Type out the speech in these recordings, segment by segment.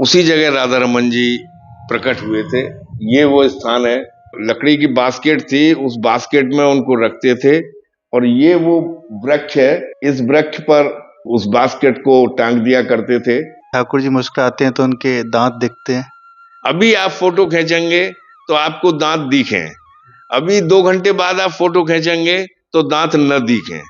उसी जगह राधा रमन जी प्रकट हुए थे। ये वो स्थान है। लकड़ी की बास्केट थी, उस बास्केट में उनको रखते थे और ये वो वृक्ष है, इस वृक्ष पर उस बास्केट को टांग दिया करते थे। ठाकुर जी मुस्कुराते हैं तो उनके दांत दिखते हैं। अभी आप फोटो खींचेंगे तो आपको दांत दिखें, अभी 2 घंटे बाद आप फोटो खींचेंगे तो दांत न दिखें।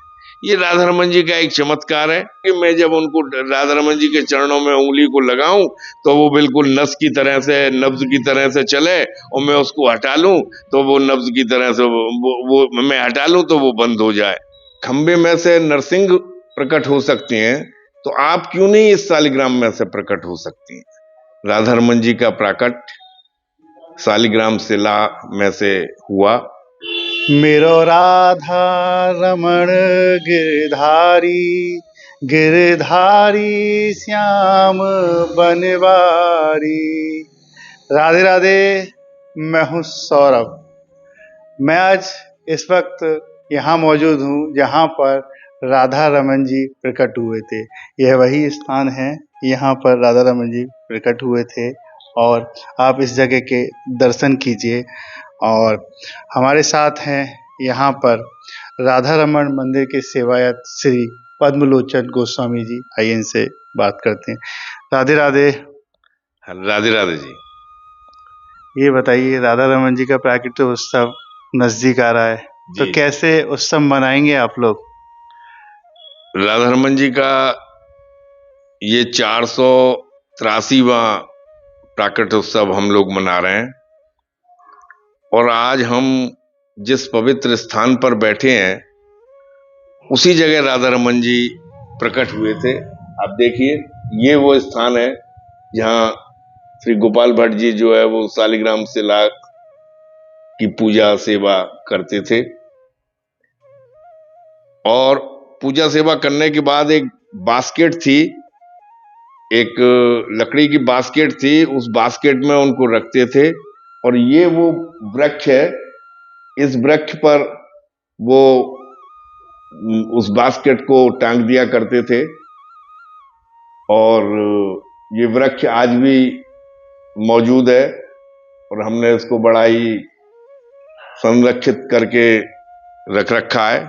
ये राधा रमन जी का एक चमत्कार है कि मैं जब उनको राधा रमन जी के चरणों में उंगली को लगाऊं तो वो बिल्कुल नस की तरह से, नब्ज की तरह से चले और मैं उसको हटा लूं तो वो नब्ज की तरह से वो मैं हटा लूं तो वो बंद हो जाए। खंबे में से नरसिंह प्रकट हो सकती हैं, तो आप क्यों नहीं इस शालिग्राम में से प्रकट हो सकती हैं? राधा रमन जी का प्राकट शालिग्राम शिला में से हुआ। मेरो राधा रमण गिरधारी, गिरधारी श्याम बनवारी। राधे राधे, मैं हूँ सौरभ। मैं आज इस वक्त यहाँ मौजूद हूँ जहाँ पर राधा रमन जी प्रकट हुए थे। यह वही स्थान है, यहाँ पर राधा रमन जी प्रकट हुए थे और आप इस जगह के दर्शन कीजिए। और हमारे साथ हैं यहाँ पर राधा रमन मंदिर के सेवायत श्री पद्मलोचन गोस्वामी जी। आइए इनसे बात करते हैं। राधे राधे। राधे राधे जी। ये बताइए, राधा रमन जी का प्राकट्य उत्सव नजदीक आ रहा है, तो जी। कैसे उत्सव मनाएंगे आप लोग? राधा रमन जी का ये 483वां प्राकट्य उत्सव हम लोग मना रहे हैं और आज हम जिस पवित्र स्थान पर बैठे हैं उसी जगह राधा रमन जी प्रकट हुए थे। आप देखिए, ये वो स्थान है जहां श्री गोपाल भट्ट जी जो है वो शालिग्राम शिला की पूजा सेवा करते थे और पूजा सेवा करने के बाद एक बास्केट थी, एक लकड़ी की बास्केट थी, उस बास्केट में उनको रखते थे और ये वो वृक्ष है, इस वृक्ष पर वो उस बास्केट को टांग दिया करते थे और ये वृक्ष आज भी मौजूद है और हमने इसको बड़ा ही संरक्षित करके रख रखा है।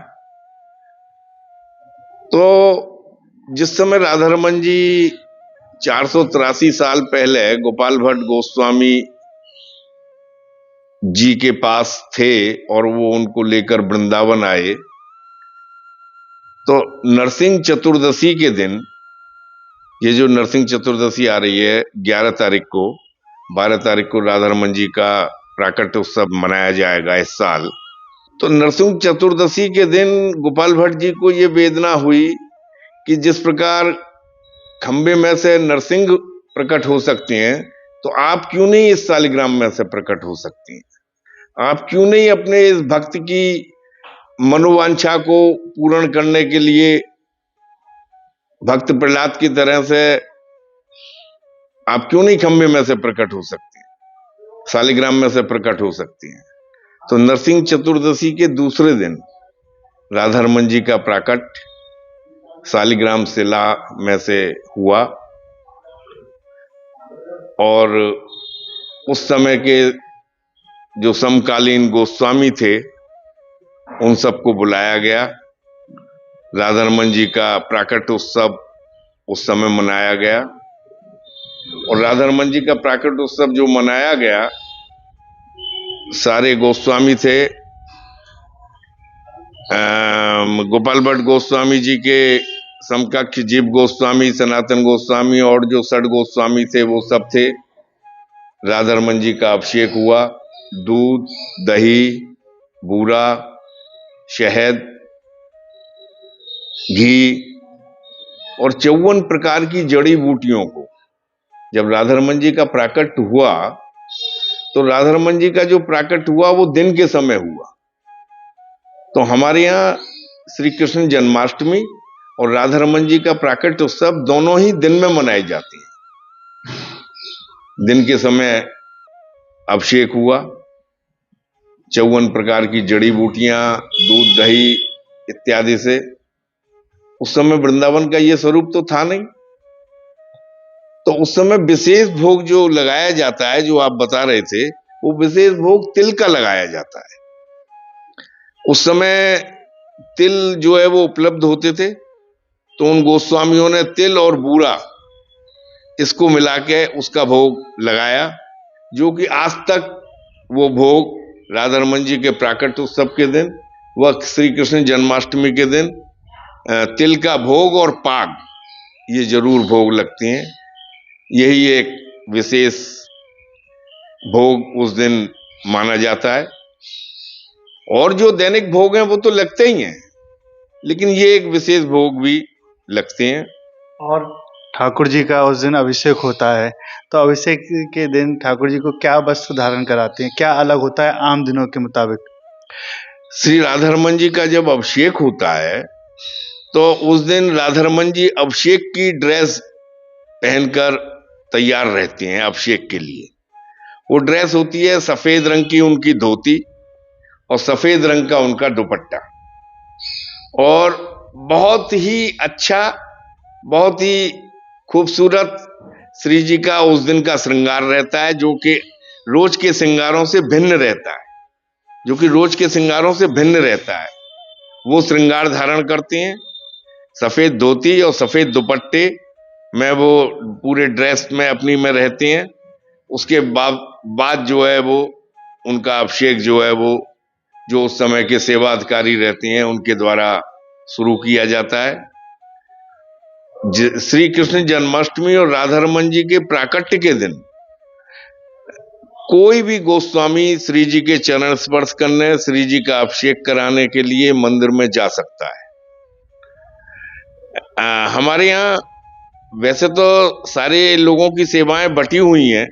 तो जिस समय राधा रमन जी 483 साल पहले गोपाल भट्ट गोस्वामी जी के पास थे और वो उनको लेकर वृंदावन आए, तो नरसिंह चतुर्दशी के दिन, ये जो नरसिंह चतुर्दशी आ रही है 11 तारीख को, 12 तारीख को राधा रमन जी का प्राकट्य उत्सव मनाया जाएगा इस साल। तो नरसिंह चतुर्दशी के दिन गोपाल भट्ट जी को ये वेदना हुई कि जिस प्रकार खंबे में से नरसिंह प्रकट हो सकते हैं, तो आप क्यों नहीं इस शालिग्राम में से प्रकट हो सकती हैं? आप क्यों नहीं अपने इस भक्त की मनोवांछा को पूर्ण करने के लिए भक्त प्रहलाद की तरह से आप क्यों नहीं खंबे में से प्रकट हो सकती हैं, शालिग्राम में से प्रकट हो सकती हैं? तो नरसिंह चतुर्दशी के दूसरे दिन राधा रमन जी का प्राकट शालिग्राम शिला में से हुआ और उस समय के जो समकालीन गोस्वामी थे उन सबको बुलाया गया। राधा रमन जी का प्राकट्य उत्सव उस समय मनाया गया और राधा रमन जी का प्राकट्य उत्सव जो मनाया गया, सारे गोस्वामी थे, गोपाल भट्ट गोस्वामी जी के समकक्ष जीव गोस्वामी, सनातन गोस्वामी और जो षड गोस्वामी थे वो सब थे। राधा रमन जी का अभिषेक हुआ, दूध, दही, बूरा, शहद, घी और 54 प्रकार की जड़ी बूटियों को, जब राधा रमन जी का प्राकट हुआ तो राधा रमन जी का जो प्राकट हुआ वो दिन के समय हुआ। तो हमारे यहाँ श्री कृष्ण जन्माष्टमी और राधा रमन जी का प्राकट्य उत्सव दोनों ही दिन में मनाई जाती है। दिन के समय अभिषेक हुआ, 54 प्रकार की जड़ी बूटियां, दूध, दही इत्यादि से। उस समय वृंदावन का ये स्वरूप तो था नहीं। तो उस समय विशेष भोग जो लगाया जाता है, जो आप बता रहे थे, वो विशेष भोग तिल का लगाया जाता है। उस समय तिल जो है वो उपलब्ध होते थे, तो उन गोस्वामियों ने तिल और बूरा इसको मिला के उसका भोग लगाया, जो कि आज तक वो भोग राधा रमन जी के प्राकट उत्सव के दिन व श्री कृष्ण जन्माष्टमी के दिन तिल का भोग और पाग ये जरूर भोग लगती हैं। यही एक विशेष भोग उस दिन माना जाता है। और जो दैनिक भोग हैं वो तो लगते ही हैं, लेकिन ये एक विशेष भोग भी लगते हैं। और ठाकुर जी का उस दिन अभिषेक होता है, तो अभिषेक के दिन ठाकुर जी को क्या वस्त्र धारण कराते हैं, क्या अलग होता है आम दिनों के मुताबिक? श्री राधारमन जी का जब अभिषेक होता है तो उस दिन राधारमन जी अभिषेक की ड्रेस पहनकर तैयार रहते हैं अभिषेक के लिए। वो ड्रेस होती है सफेद रंग की उनकी धोती और सफेद रंग का उनका दुपट्टा, और बहुत ही अच्छा, बहुत ही खूबसूरत श्री जी का उस दिन का श्रृंगार रहता है, जो कि रोज के श्रृंगारों से भिन्न रहता है, जो कि रोज के श्रृंगारों से भिन्न रहता है। वो श्रृंगार धारण करते हैं, सफेद धोती और सफेद दुपट्टे में वो पूरे ड्रेस में अपनी में रहते हैं। उसके बाद जो है वो उनका अभिषेक जो है वो जो उस समय के सेवाधिकारी रहते हैं उनके द्वारा शुरू किया जाता है। श्री कृष्ण जन्माष्टमी और राधारमन जी के प्राकट्य के दिन कोई भी गोस्वामी श्री जी के चरण स्पर्श करने, श्री जी का अभिषेक कराने के लिए मंदिर में जा सकता है। हमारे यहाँ वैसे तो सारे लोगों की सेवाएं बटी हुई हैं,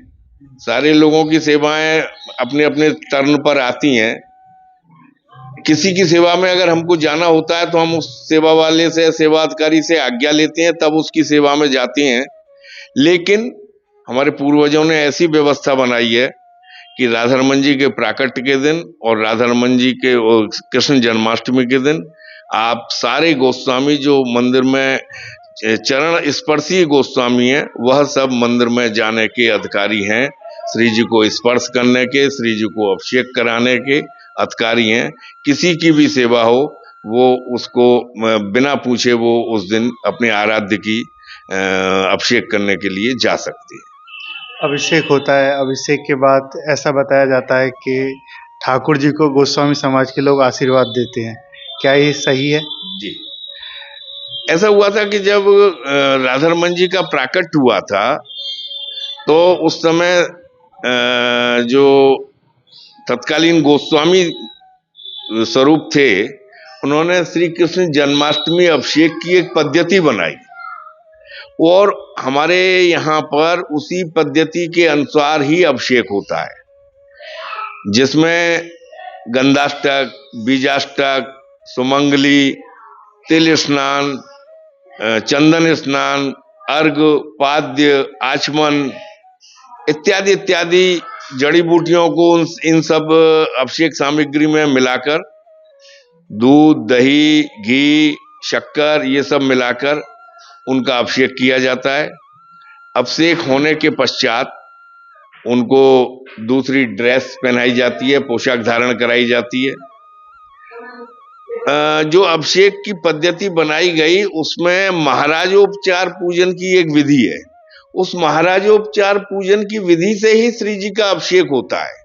सारे लोगों की सेवाएं अपने अपने टर्न पर आती हैं। किसी की सेवा में अगर हमको जाना होता है तो हम उस सेवा वाले से, सेवाधिकारी से आज्ञा लेते हैं, तब उसकी सेवा में जाते हैं। लेकिन हमारे पूर्वजों ने ऐसी व्यवस्था बनाई है कि राधारमन जी के प्राकट्य के दिन और राधारमन जी के कृष्ण जन्माष्टमी के दिन आप सारे गोस्वामी जो मंदिर में चरण स्पर्शी गोस्वामी हैं, वह सब मंदिर में जाने के अधिकारी हैं। श्री जी को स्पर्श करने के, श्री जी को अभिषेक कराने के अधिकारी हैं। किसी की भी सेवा हो वो उसको बिना पूछे वो उस दिन अपने आराध्य की अभिषेक करने के लिए जा सकती है। अभिषेक होता है, अभिषेक के बाद ऐसा बताया जाता है कि ठाकुर जी को गोस्वामी समाज के लोग आशीर्वाद देते हैं, क्या ये सही है? जी, ऐसा हुआ था कि जब राधारमन जी का प्राकट्य हुआ था तो उस समय जो तत्कालीन गोस्वामी स्वरूप थे, उन्होंने श्री कृष्ण जन्माष्टमी अभिषेक की एक पद्धति बनाई और हमारे यहाँ पर उसी पद्धति के अनुसार ही अभिषेक होता है, जिसमें गंधाष्टक, बीजाष्टक, सुमंगली, तिल स्नान, चंदन स्नान, अर्घ, पाद्य, आचमन इत्यादि इत्यादि जड़ी बूटियों को इन सब अभिषेक सामग्री में मिलाकर दूध, दही, घी, शक्कर ये सब मिलाकर उनका अभिषेक किया जाता है। अभिषेक होने के पश्चात उनको दूसरी ड्रेस पहनाई जाती है, पोशाक धारण कराई जाती है। जो अभिषेक की पद्धति बनाई गई उसमें महाराजोपचार पूजन की एक विधि है। उस महाराजोपचार पूजन की विधि से ही श्री जी का अभिषेक होता है।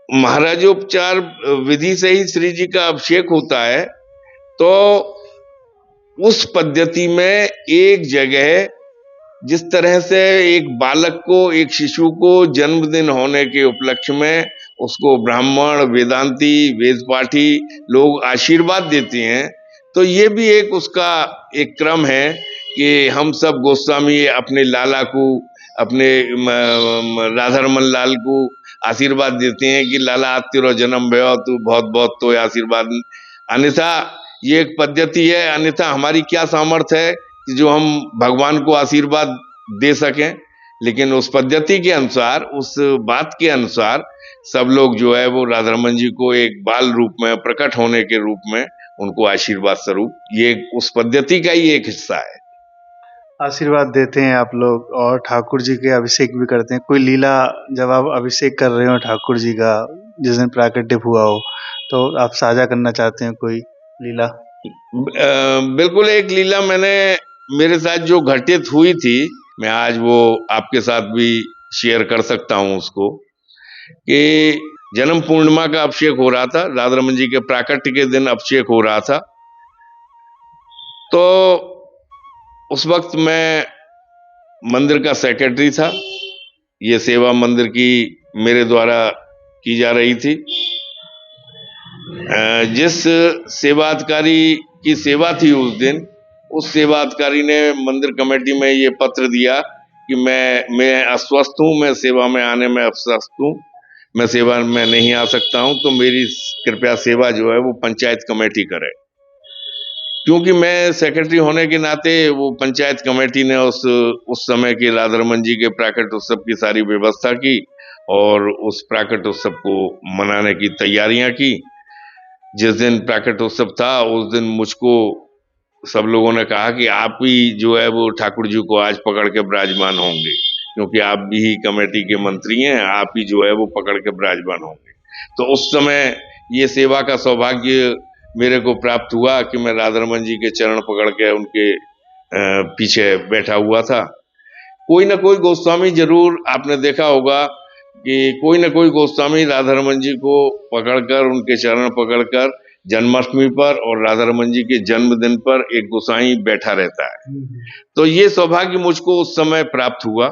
महाराजोपचार विधि से ही श्री जी का अभिषेक होता है। तो उस पद्धति में एक जगह जिस तरह से एक बालक को, एक शिशु को जन्मदिन होने के उपलक्ष्य में उसको ब्राह्मण, वेदांती, वेद पाठी लोग आशीर्वाद देते हैं, तो ये भी एक उसका एक क्रम है कि हम सब गोस्वामी अपने लाला को, अपने राधारमन लाल को आशीर्वाद देते हैं कि लाला तेरा जन्म भयो, तू बहुत बहुत तो आशीर्वाद। अन्यथा ये एक पद्धति है, अन्यथा हमारी क्या सामर्थ्य है कि जो हम भगवान को आशीर्वाद दे सकें। लेकिन उस पद्धति के अनुसार, उस बात के अनुसार सब लोग जो है वो राधारमन जी को एक बाल रूप में, प्रकट होने के रूप में उनको आशीर्वाद स्वरूप, ये उस पद्धति का ही एक हिस्सा है। आशीर्वाद देते हैं आप लोग और ठाकुर जी के अभिषेक भी करते हैं। कोई लीला जब आप अभिषेक कर रहे हो ठाकुर जी का, जिस दिन प्राकट्य हुआ हो, तो आप साझा करना चाहते हैं कोई लीला? बिल्कुल, एक लीला मैंने मेरे साथ जो घटित हुई थी, मैं आज वो आपके साथ भी शेयर कर सकता हूँ उसको, कि जन्म पूर्णिमा का अभिषेक हो रहा था, राधा रमन जी के प्राकट्य के दिन अभिषेक हो रहा था। तो उस वक्त मैं मंदिर का सेक्रेटरी था। ये सेवा मंदिर की मेरे द्वारा की जा रही थी। जिस सेवाधिकारी की सेवा थी उस दिन, उस सेवाधिकारी ने मंदिर कमेटी में ये पत्र दिया कि मैं अस्वस्थ हूं, मैं सेवा में आने में अस्वस्थ हूं, मैं सेवा में नहीं आ सकता हूं, तो मेरी कृपया सेवा जो है वो पंचायत कमेटी करे। क्योंकि मैं सेक्रेटरी होने के नाते वो पंचायत कमेटी ने उस समय के राधा रमन जी के प्राकट्य उत्सव की सारी व्यवस्था की और उस प्राकट्य उत्सव को मनाने की तैयारियां की। जिस दिन प्राकट्य उत्सव था उस दिन मुझको सब लोगों ने कहा कि आप ही जो है वो ठाकुर जी को आज पकड़ के विराजमान होंगे, क्योंकि आप भी कमेटी के मंत्री हैं, आप ही जो है वो पकड़ के विराजमान होंगे। तो उस समय ये सेवा का सौभाग्य मेरे को प्राप्त हुआ कि मैं राधा रमन जी के चरण पकड़ के उनके पीछे बैठा हुआ था। कोई ना कोई गोस्वामी जरूर, आपने देखा होगा कि कोई ना कोई गोस्वामी राधा रमन जी को पकड़कर, उनके चरण पकड़कर जन्माष्टमी पर और राधा रमन जी के जन्मदिन पर एक गोसाई बैठा रहता है। तो ये सौभाग्य मुझको उस समय प्राप्त हुआ।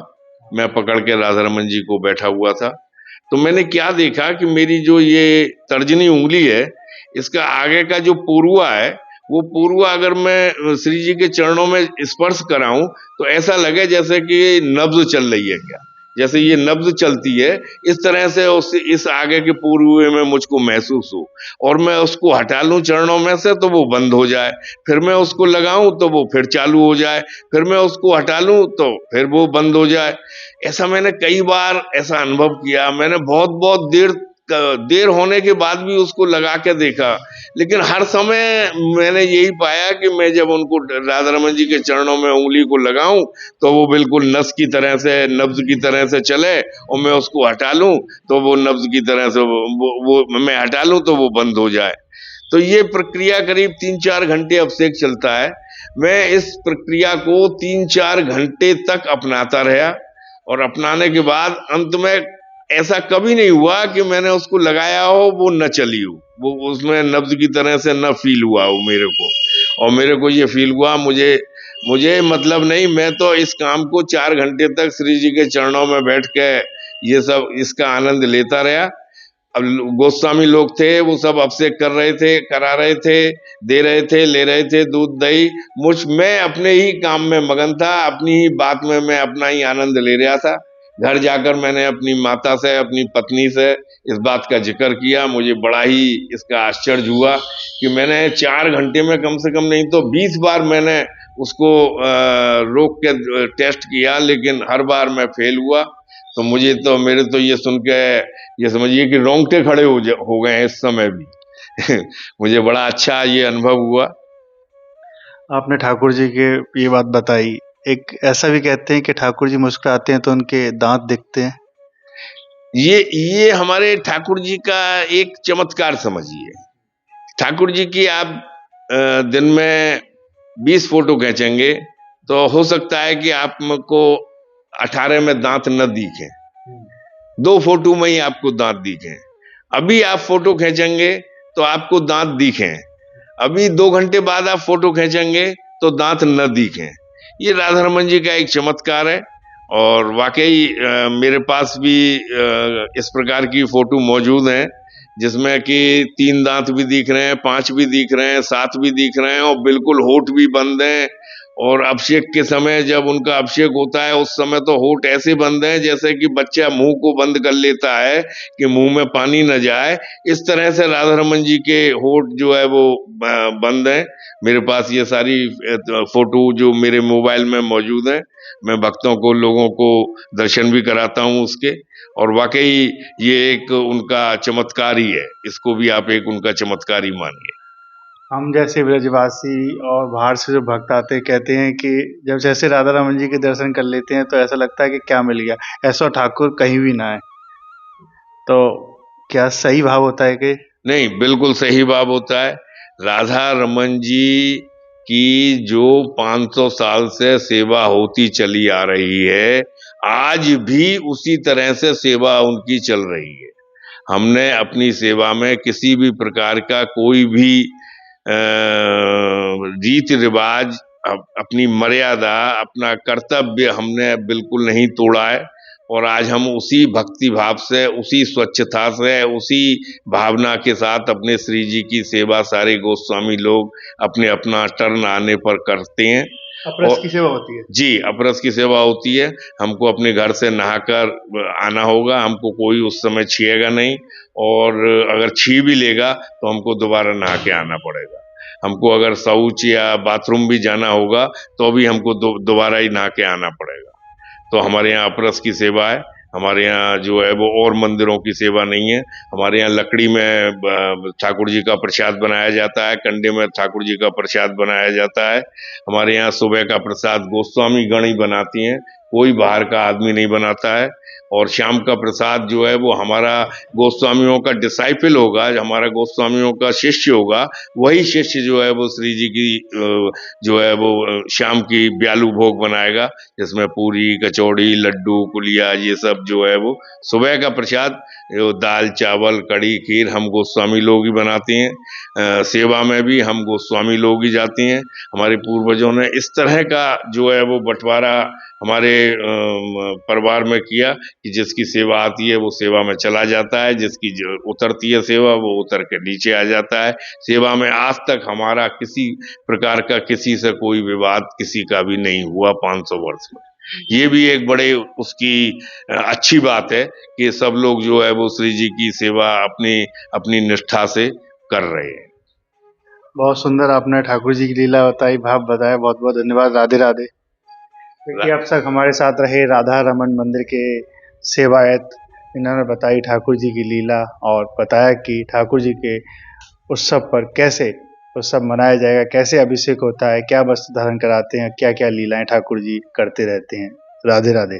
मैं पकड़ के राधा रमन जी को बैठा हुआ था। तो मैंने क्या देखा कि मेरी जो ये तर्जनी उंगली है, इसका आगे का जो पूर्वा है, वो पूर्वा अगर मैं श्री जी के चरणों में स्पर्श कराऊं तो ऐसा लगे जैसे कि नब्ज चल रही है, क्या जैसे ये नब्ज चलती है, इस तरह से इस आगे के पूर्वे में मुझको महसूस हो। और मैं उसको हटा लूं चरणों में से तो वो बंद हो जाए, फिर मैं उसको लगाऊं तो वो फिर चालू हो जाए, फिर मैं उसको हटा लूं तो फिर वो बंद हो जाए। ऐसा मैंने कई बार ऐसा अनुभव किया। मैंने बहुत बहुत देर होने के बाद भी उसको लगा के देखा, लेकिन हर समय मैंने यही पाया कि मैं जब उनको राधा रमन जी के चरणों में उंगली को लगाऊं तो वो बिल्कुल नस की तरह से, नब्ज की तरह से चले, और मैं उसको हटा लूं तो वो नब्ज की तरह से वो मैं हटा लूं तो वो बंद हो जाए। तो ये प्रक्रिया करीब 3-4 घंटे अभिषेक चलता है। मैं इस प्रक्रिया को 3-4 घंटे तक अपनाता रहा, और अपनाने के बाद अंत में ऐसा कभी नहीं हुआ कि मैंने उसको लगाया हो वो न चली हो, वो उसमें नब्ज की तरह से न फील हुआ हो मेरे को। और मेरे को ये फील हुआ, मुझे मुझे मतलब नहीं, मैं तो इस काम को 4 घंटे तक श्री जी के चरणों में बैठ के ये सब इसका आनंद लेता रहा। अब गोस्वामी लोग थे, वो सब अभिषेक कर रहे थे, करा रहे थे, दे रहे थे, ले रहे थे दूध दही। मैं अपने ही काम में मगन था, अपनी ही बात में मैं अपना ही आनंद ले रहा था। घर जाकर मैंने अपनी माता से, अपनी पत्नी से इस बात का जिक्र किया। मुझे बड़ा ही इसका आश्चर्य हुआ कि मैंने 4 घंटे में कम से कम नहीं तो 20 बार मैंने उसको रोक के टेस्ट किया, लेकिन हर बार मैं फेल हुआ। तो मेरे तो ये सुन के ये समझिए कि रोंगटे खड़े हो गए हैं इस समय भी। मुझे बड़ा अच्छा ये अनुभव हुआ। आपने ठाकुर जी के ये बात बताई। एक ऐसा भी कहते हैं कि ठाकुर जी मुस्कुराते हैं तो उनके दांत दिखते हैं। ये हमारे ठाकुर जी का एक चमत्कार समझिए। ठाकुर जी की आप दिन में 20 फोटो खींचेंगे तो हो सकता है कि आपको 18 में दांत न दिखे, 2 फोटो में ही आपको दांत दिखे। अभी आप फोटो खींचेंगे तो आपको दांत दिखे, अभी 2 घंटे बाद आप फोटो खींचेंगे तो दांत न दिखे। ये राधा रमन जी का एक चमत्कार है। और वाकई मेरे पास भी इस प्रकार की फोटो मौजूद हैं जिसमें कि 3 दांत भी दिख रहे हैं, 5 भी दिख रहे हैं, 7 भी दिख रहे हैं, और बिल्कुल होठ भी बंद हैं। और अभिषेक के समय जब उनका अभिषेक होता है उस समय तो होठ ऐसे बंद हैं जैसे कि बच्चा मुंह को बंद कर लेता है कि मुंह में पानी न जाए। इस तरह से राधा रमन जी के होठ जो है वो बंद हैं। मेरे पास ये सारी फोटो जो मेरे मोबाइल में मौजूद है, मैं भक्तों को, लोगों को दर्शन भी कराता हूँ उसके। और वाकई ये एक उनका चमत्कार ही है, इसको भी आप एक उनका चमत्कार ही मानिए। हम जैसे ब्रजवासी और बाहर से जो भक्त आते हैं कहते हैं कि जब जैसे राधा रमन जी के दर्शन कर लेते हैं तो ऐसा लगता है कि क्या मिल गया, ऐसा ठाकुर कहीं भी ना है। तो क्या सही भाव होता है कि? नहीं, बिल्कुल सही बात होता है। राधा रमन जी की जो 500 साल से सेवा होती चली आ रही है, आज भी उसी तरह से सेवा उनकी चल रही है। हमने अपनी सेवा में किसी भी प्रकार का कोई भी रीति रिवाज, अपनी मर्यादा, अपना कर्तव्य हमने बिल्कुल नहीं तोड़ा है। और आज हम उसी भक्ति भाव से, उसी स्वच्छता से, उसी भावना के साथ अपने श्री जी की सेवा सारे गोस्वामी लोग अपने अपना टर्न आने पर करते हैं। अपरस की और सेवा होती है। जी, अपरस की सेवा होती है। हमको अपने घर से नहाकर आना होगा, हमको कोई उस समय छीएगा नहीं, और अगर छी भी लेगा तो हमको दोबारा नहा के आना पड़ेगा। हमको अगर शौच या बाथरूम भी जाना होगा तो भी हमको दोबारा ही नहा के आना पड़ेगा। तो हमारे यहाँ अपरस की सेवा है। हमारे यहाँ जो है वो और मंदिरों की सेवा नहीं है। हमारे यहाँ लकड़ी में ठाकुर जी का प्रसाद बनाया जाता है, कंडे में ठाकुर जी का प्रसाद बनाया जाता है। हमारे यहाँ सुबह का प्रसाद गोस्वामी गण ही बनाती हैं, कोई बाहर का आदमी नहीं बनाता है। और शाम का प्रसाद जो है वो हमारा गोस्वामियों का डिसाइपल होगा, हमारा गोस्वामियों का शिष्य होगा, वही शिष्य जो है वो श्री जी की जो है वो शाम की ब्यालू भोग बनाएगा, जिसमें पूरी, कचौड़ी, लड्डू, कुलिया, ये सब जो है वो सुबह का प्रसाद, दाल, चावल, कड़ी, खीर हम गोस्वामी लोग ही बनाते हैं। सेवा में भी हम गोस्वामी लोग ही जाते हैं। हमारे पूर्वजों ने इस तरह का जो है वो बंटवारा हमारे परिवार में किया कि जिसकी सेवा आती है वो सेवा में चला जाता है, जिसकी जो उतरती है सेवा वो उतर के नीचे आ जाता है। सेवा में आज तक हमारा किसी प्रकार का किसी से कोई विवाद किसी का भी नहीं हुआ 500 वर्ष में। ये भी एक बड़े उसकी अच्छी बात है कि सब लोग जो है वो श्री जी की सेवा अपनी अपनी निष्ठा से कर रहे हैं। बहुत सुंदर आपने ठाकुर जी की लीला बताई, भाव बताया। बहुत बहुत धन्यवाद। राधे राधे। क्योंकि अब तक हमारे साथ रहे राधा रमन मंदिर के सेवायत, इन्होंने बताई ठाकुर जी की लीला और बताया कि ठाकुर जी के उत्सव पर कैसे उत्सव मनाया जाएगा, कैसे अभिषेक होता है, क्या वस्त्र धारण कराते हैं, क्या क्या लीलाएं ठाकुर जी करते रहते हैं। राधे राधे।